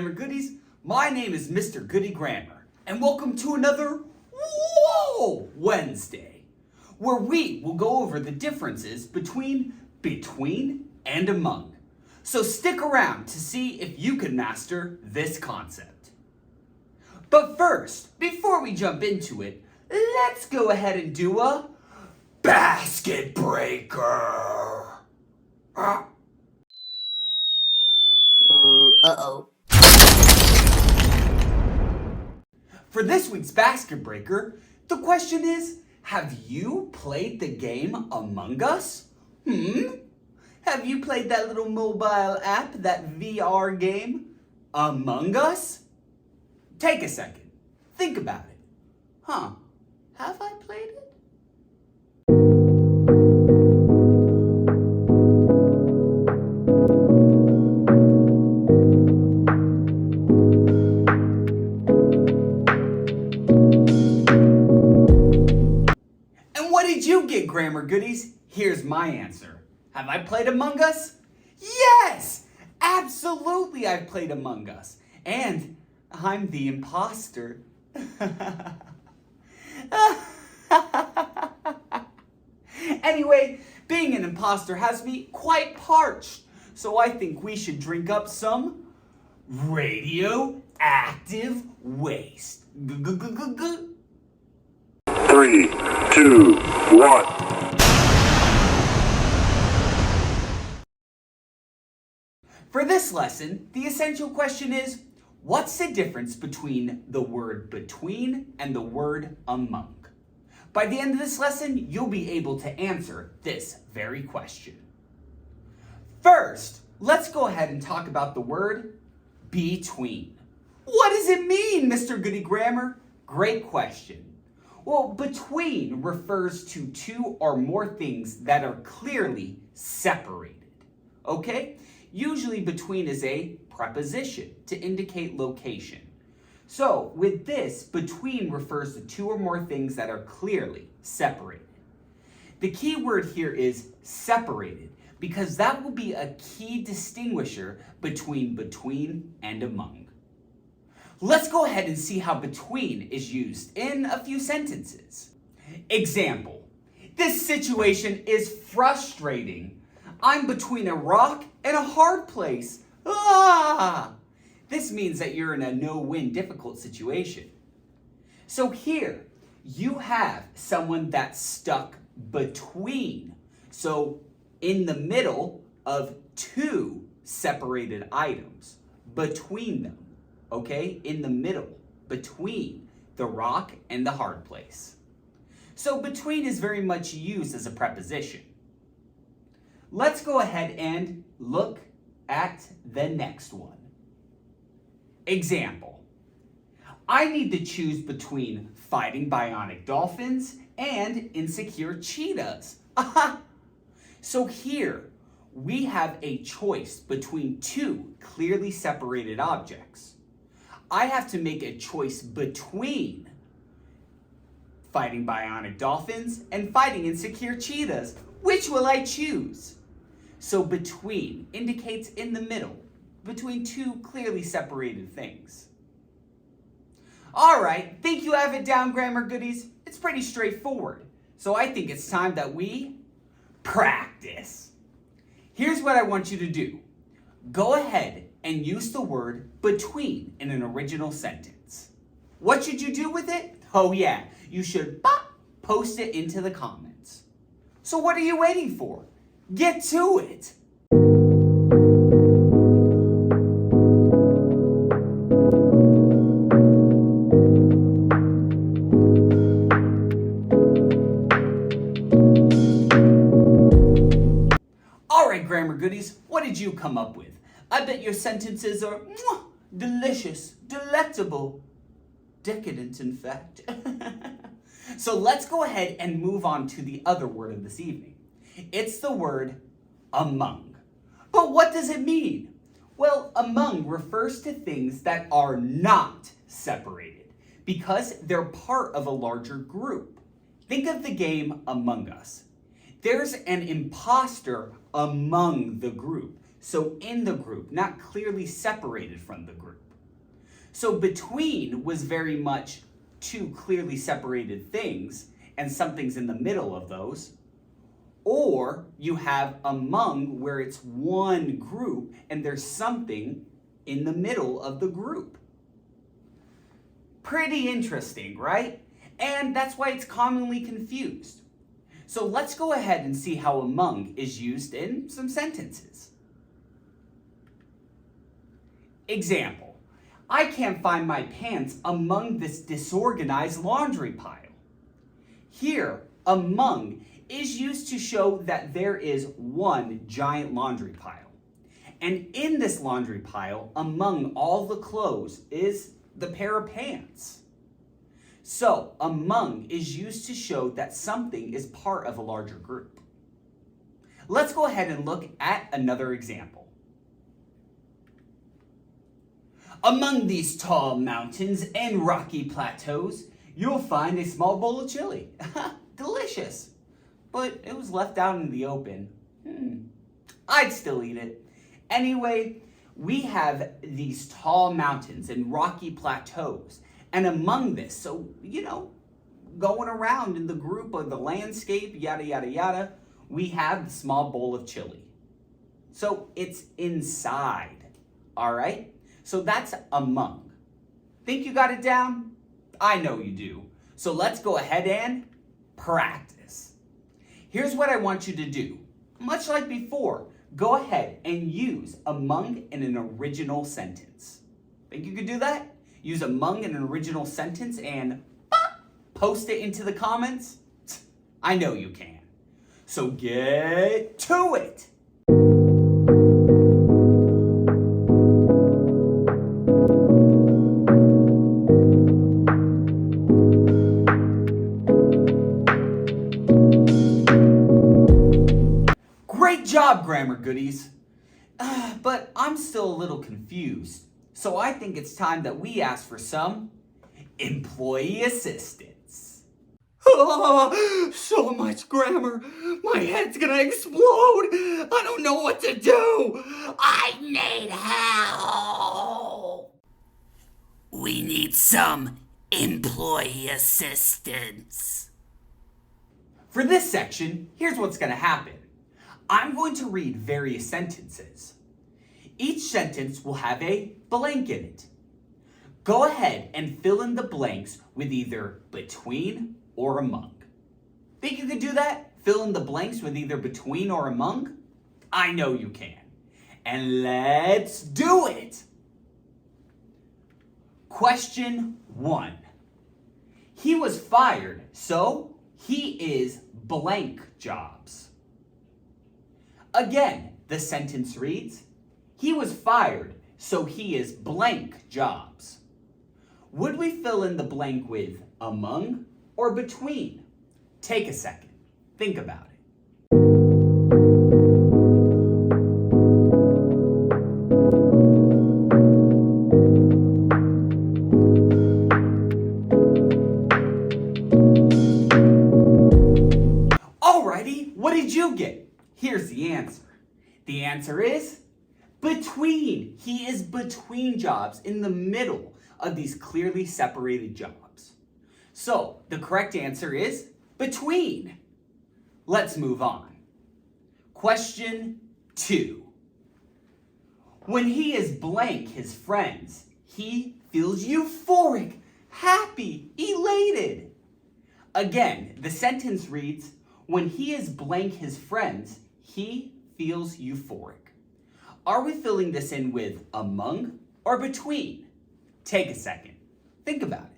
Grammar Goodies. My name is Mr. Goodie Grammar, and welcome to another Wednesday, where we will go over the differences between and among. So stick around to see if you can master this concept. But first, before we jump into it, let's go ahead and do a basket breaker. Uh-oh. For this week's basket breaker, the question is, have you played the game Among Us? Have you played that little mobile app, that VR game, Among Us? Take a second. Think about it. Have I played it? What did you get, Grammar Goodies? Here's my answer. Have I played Among Us? Yes! Absolutely I've played Among Us. And I'm the imposter. Anyway, being an imposter has me quite parched. So I think we should drink up some radioactive waste. 3, 2, 1. For this lesson, the essential question is, what's the difference between the word between and the word among? By the end of this lesson, you'll be able to answer this very question. First, let's go ahead and talk about the word between. What does it mean, Mr. Goodie Grammar? Great question. Well, between refers to two or more things that are clearly separated. Okay? Usually between is a preposition to indicate location. So with this, between refers to two or more things that are clearly separated. The key word here is separated because that will be a key distinguisher between and among. Let's go ahead and see how between is used in a few sentences. Example, this situation is frustrating. I'm between a rock and a hard place. This means that you're in a no-win difficult situation. So here, you have someone that's stuck between. So in the middle of two separated items, between them. Okay, in the middle, between the rock and the hard place. So between is very much used as a preposition. Let's go ahead and look at the next one. Example, I need to choose between fighting bionic dolphins and insecure cheetahs. So here, we have a choice between two clearly separated objects. I have to make a choice between fighting bionic dolphins and fighting insecure cheetahs. Which will I choose? So between indicates in the middle, between two clearly separated things. All right, think you have it down, Grammar Goodies? It's pretty straightforward. So I think it's time that we practice. Here's what I want you to do. Go ahead and use the word between in an original sentence. What should you do with it? Oh yeah, you should post it into the comments. So what are you waiting for? Get to it! All right, Grammar Goodies, what did you come up with? I bet your sentences are delicious, delectable, decadent in fact. So let's go ahead and move on to the other word of this evening. It's the word among. But what does it mean? Well, among refers to things that are not separated because they're part of a larger group. Think of the game Among Us. There's an imposter among the group. So in the group, not clearly separated from the group. So between was very much two clearly separated things, and something's in the middle of those. Or you have among, where it's one group and there's something in the middle of the group. Pretty interesting, right? And that's why it's commonly confused. So let's go ahead and see how among is used in some sentences. Example, I can't find my pants among this disorganized laundry pile. Here, among is used to show that there is one giant laundry pile. And in this laundry pile, among all the clothes, is the pair of pants. So, among is used to show that something is part of a larger group. Let's go ahead and look at another example. Among these tall mountains and rocky plateaus, you'll find a small bowl of chili. Delicious. But it was left out in the open. I'd still eat it. Anyway, we have these tall mountains and rocky plateaus. And among this, so, going around in the group of the landscape, yada, yada, yada, we have the small bowl of chili. So it's inside, all right? So that's among. Think you got it down? I know you do. So let's go ahead and practice. Here's what I want you to do. Much like before, go ahead and use among in an original sentence. Think you could do that? Use among in an original sentence and post it into the comments? I know you can. So get to it. Great job, grammar goodies. But I'm still a little confused. So I think it's time that we ask for some employee assistance. Oh, so much grammar. My head's gonna explode. I don't know what to do. I need help. We need some employee assistance. For this section, here's what's gonna happen. I'm going to read various sentences. Each sentence will have a blank in it. Go ahead and fill in the blanks with either between or among. Think you can do that? Fill in the blanks with either between or among? I know you can. And let's do it! Question 1. He was fired, so he is blank jobs. Again, the sentence reads, he was fired, so he is blank jobs. Would we fill in the blank with among or between? Take a second. Think about it. Alrighty, what did you get? Here's the answer. The answer is between. He is between jobs, in the middle of these clearly separated jobs. So the correct answer is between. Let's move on. Question 2. When he is blank his friends, he feels euphoric, happy, elated. Again, the sentence reads, when he is blank his friends, he feels euphoric. Are we filling this in with among or between? Take a second. Think about it.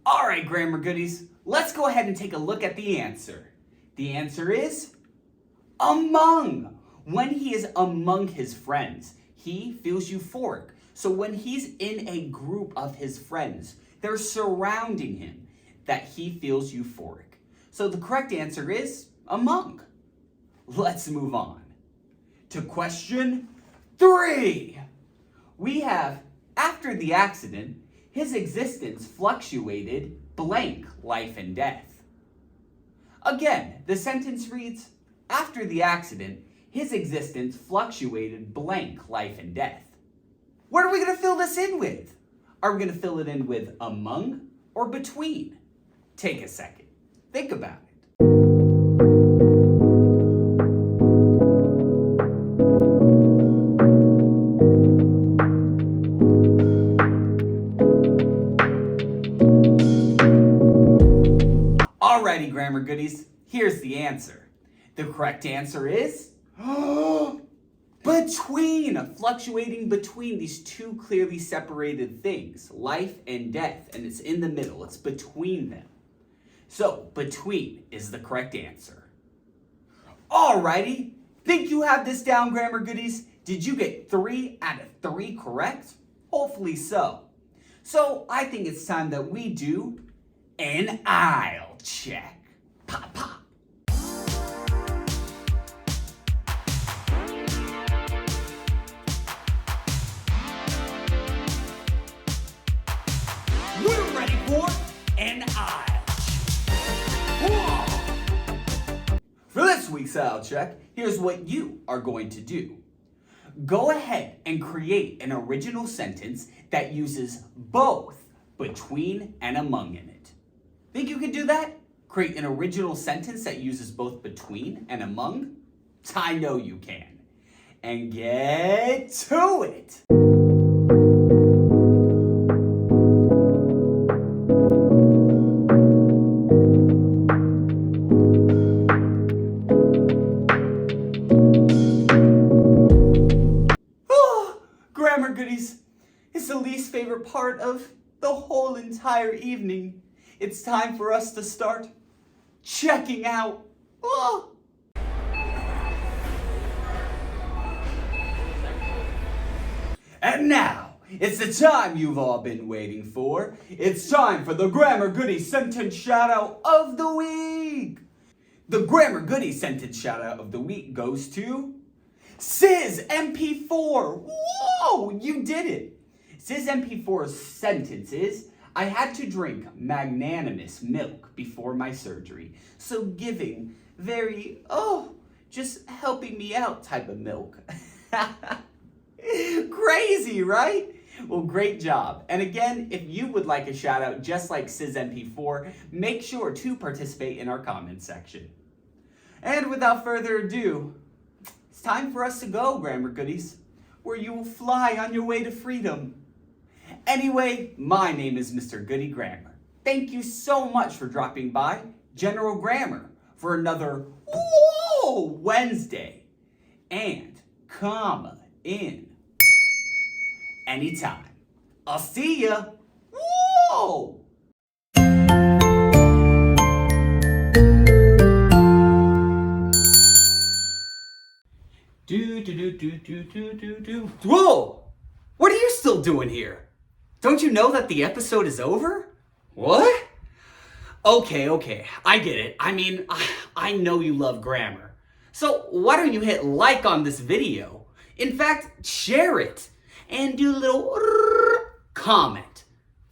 All right, grammar goodies, let's go ahead and take a look at the answer. The answer is among. When he is among his friends, he feels euphoric. So when he's in a group of his friends, they're surrounding him, that he feels euphoric. So the correct answer is among. Let's move on to question 3. We have, after the accident, his existence fluctuated blank life and death. Again, the sentence reads, after the accident, his existence fluctuated blank life and death. What are we going to fill this in with? Are we going to fill it in with among or between? Take a second. Think about it. Alrighty, grammar goodies, here's the answer. The correct answer is between, fluctuating between these two clearly separated things, life and death, and it's in the middle, it's between them. So, between is the correct answer. Alrighty, think you have this down, grammar goodies? Did you get 3 out of 3 correct? Hopefully so. So, I think it's time that we do an aisle check. Pop, pop. We're ready for an aisle check. For this week's aisle check, here's what you are going to do. Go ahead and create an original sentence that uses both between and among in it. Think you can do that? Create an original sentence that uses both between and among? I know you can. And get to it! Grammar goodies, it's the least favorite part of the whole entire evening. It's time for us to start checking out. Oh. And now, it's the time you've all been waiting for. It's time for the Grammar Goodie Sentence Shoutout of the Week. The Grammar Goodie Sentence Shoutout of the Week goes to Sizz MP4. Whoa, you did it. Sizz MP4's sentence is, I had to drink magnanimous milk before my surgery. So giving, very, just helping me out type of milk. Crazy, right? Well, great job. And again, if you would like a shout out just like Sizz MP4, make sure to participate in our comment section. And without further ado, it's time for us to go, grammar goodies, where you will fly on your way to freedom. Anyway, my name is Mr. Goodie Grammar. Thank you so much for dropping by General Grammar for another Wednesday. And comma in anytime. I'll see ya. Whoa! Whoa! What are you still doing here? Don't you know that the episode is over? What? Okay, I get it. I mean, I know you love grammar. So why don't you hit like on this video? In fact, share it and do a little comment.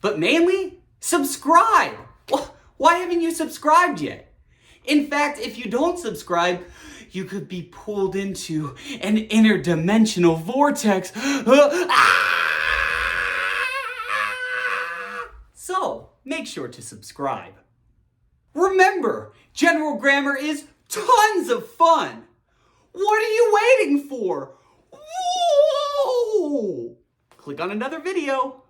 But mainly, subscribe. Why haven't you subscribed yet? In fact, if you don't subscribe, you could be pulled into an interdimensional vortex. So, make sure to subscribe. Remember, General Grammar is tons of fun. What are you waiting for? Whoa! Click on another video.